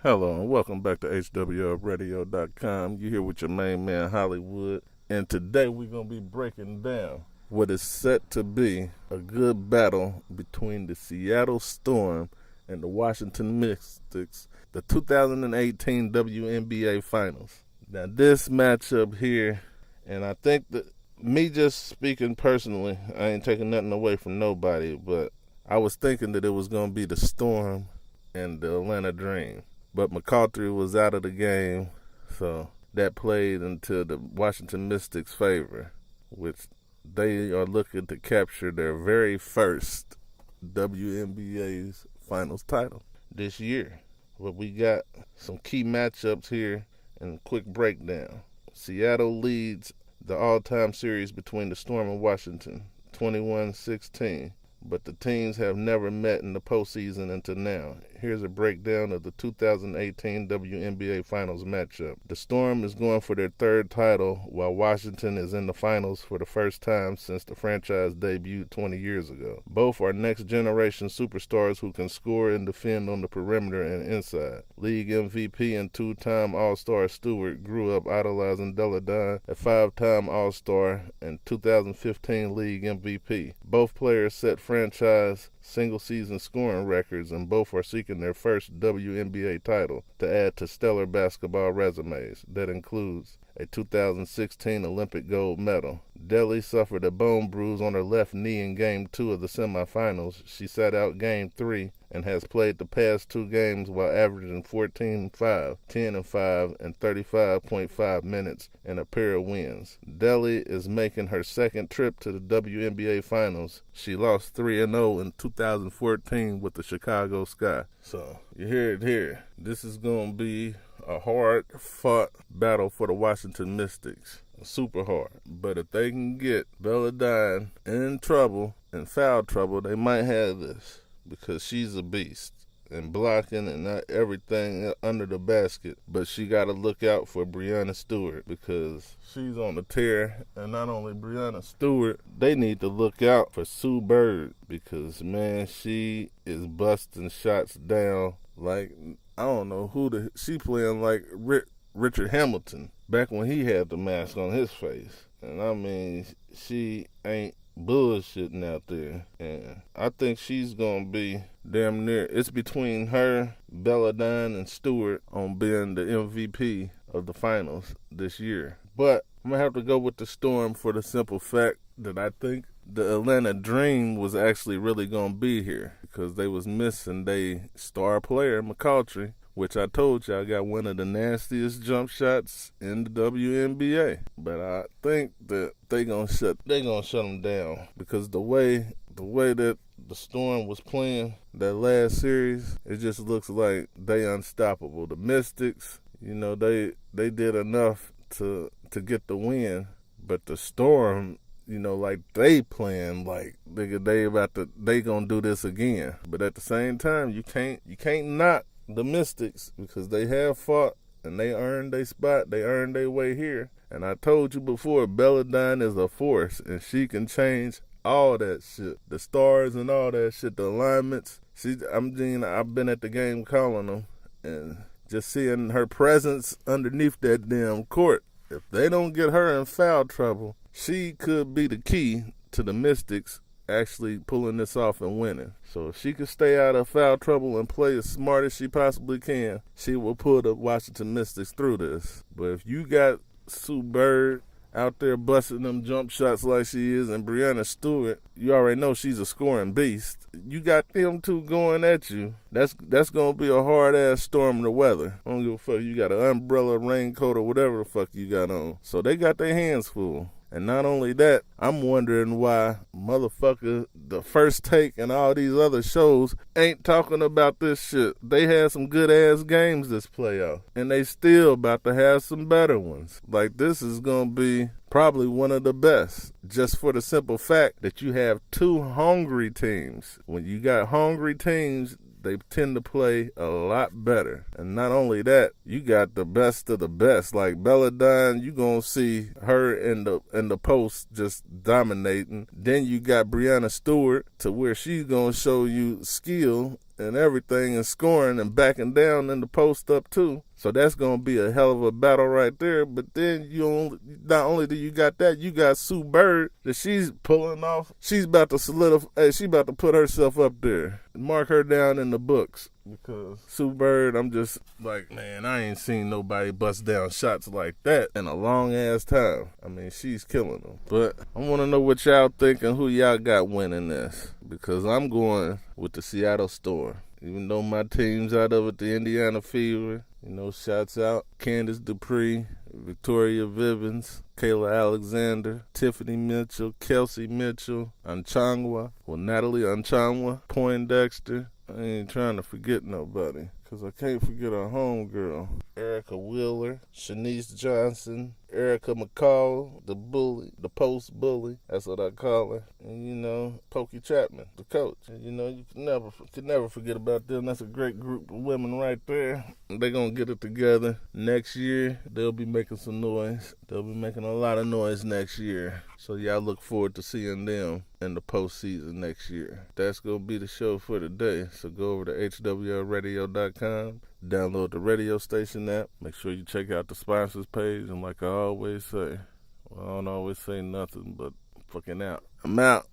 Hello and welcome back to HWLRADIO.COM. You're here with your main man Hollywood, and today we're going to be breaking down what is set to be a good battle between the Seattle Storm and the Washington Mystics, the 2018 WNBA Finals. Now this matchup here, and I think that me just speaking personally, I ain't taking nothing away from nobody, but I was thinking that it was going to be the Storm and the Atlanta Dream. But McCauley was out of the game, so that played into the Washington Mystics' favor, which they are looking to capture their very first WNBA's finals title this year. But we got some key matchups here and a quick breakdown. Seattle leads the all-time series between the Storm and Washington, 21-16. But the teams have never met in the postseason until now. Here's a breakdown of the 2018 WNBA Finals matchup. The Storm is going for their third title, while Washington is in the finals for the first time since the franchise debuted 20 years ago. Both are next-generation superstars who can score and defend on the perimeter and inside. League MVP and two-time All-Star Stewart grew up idolizing Deladon, a five-time All-Star and 2015 League MVP. Both players set franchise single-season scoring records, and both are seeking their first WNBA title to add to stellar basketball resumes. That includes a 2016 Olympic gold medal. Deli suffered a bone bruise on her left knee in Game 2 of the semifinals. She sat out Game 3 and has played the past two games while averaging 14-5, 10-5, and 35.5 minutes in a pair of wins. Deli is making her second trip to the WNBA Finals. She lost 3-0 in 2014 with the Chicago Sky. So, you hear it here. This is going to be a hard-fought battle for the Washington Mystics. Super hard. But if they can get Belladine in trouble, in foul trouble, they might have this, because she's a beast and blocking and not everything under the basket. But she got to look out for Breanna Stewart, because she's on the tear. And not only Breanna Stewart, they need to look out for Sue Bird, because, man, she is busting shots down like, I don't know who she playing like Richard Hamilton back when he had the mask on his face. And I mean, she ain't bullshitting out there. And I think she's going to be damn near. It's between her, Belladine, and Stewart on being the MVP of the finals this year. But I'm going to have to go with the Storm for the simple fact that I think the Atlanta Dream was actually really going to be here, because they was missing their star player, McCauley, which I told you I got one of the nastiest jump shots in the WNBA. But I think that they gonna shut them down, because the way that the Storm was playing that last series, it just looks like they unstoppable. The Mystics, you know, they did enough to get the win, but the Storm, you know, like they playing like they gonna do this again. But at the same time, you can't knock the Mystics, because they have fought and they earned their spot. They earned their way here. And I told you before, Belladine is a force, and she can change all that shit. The stars and all that shit, the alignments. I've been at the game calling them, and just seeing her presence underneath that damn court. If they don't get her in foul trouble, she could be the key to the Mystics actually pulling this off and winning. So if she can stay out of foul trouble and play as smart as she possibly can, she will pull the Washington Mystics through this. But if you got Sue Bird out there busting them jump shots like she is, and Breanna Stewart, you already know she's a scoring beast. You got them two going at you. That's going to be a hard-ass storm in the weather. I don't give a fuck. You got an umbrella, raincoat, or whatever the fuck you got on. So they got their hands full. And not only that, I'm wondering why motherfucker, The First Take and all these other shows ain't talking about this shit. They had some good-ass games this playoff, and they still about to have some better ones. Like, this is going to be probably one of the best, just for the simple fact that you have two hungry teams. When you got hungry teams, they tend to play a lot better. And not only that, you got the best of the best. Like Belladine, you gonna see her in the post just dominating. Then you got Brianna Stewart to where she's gonna show you skill and everything and scoring and backing down in the post up too. So that's going to be a hell of a battle right there. But then not only do you got that, you got Sue Bird that she's pulling off. She's about to solidify. She's about to put herself up there. Mark her down in the books. Because Sue Bird, I'm just like, man, I ain't seen nobody bust down shots like that in a long ass time. I mean, she's killing them. But I want to know what y'all think and who y'all got winning this. Because I'm going with the Seattle Storm. Even though my team's out of it, the Indiana Fever. You know, shouts out Candace Dupree, Victoria Vivens, Kayla Alexander, Tiffany Mitchell, Kelsey Mitchell, Natalie Anchangwa, Poindexter. I ain't trying to forget nobody, because I can't forget our homegirl. Erica Wheeler, Shanice Johnson, Erica McCall, the bully, the post bully. That's what I call her. And, you know, Pokey Chapman, the coach. And, you know, you can never forget about them. That's a great group of women right there. They're going to get it together. Next year, they'll be making some noise. They'll be making a lot of noise next year. So y'all look forward to seeing them in the postseason next year. That's going to be the show for today. So go over to HWLRADIO.com. Download the radio station app. Make sure you check out the sponsors page. And like I always say, well, I don't always say nothing but fucking out. I'm out.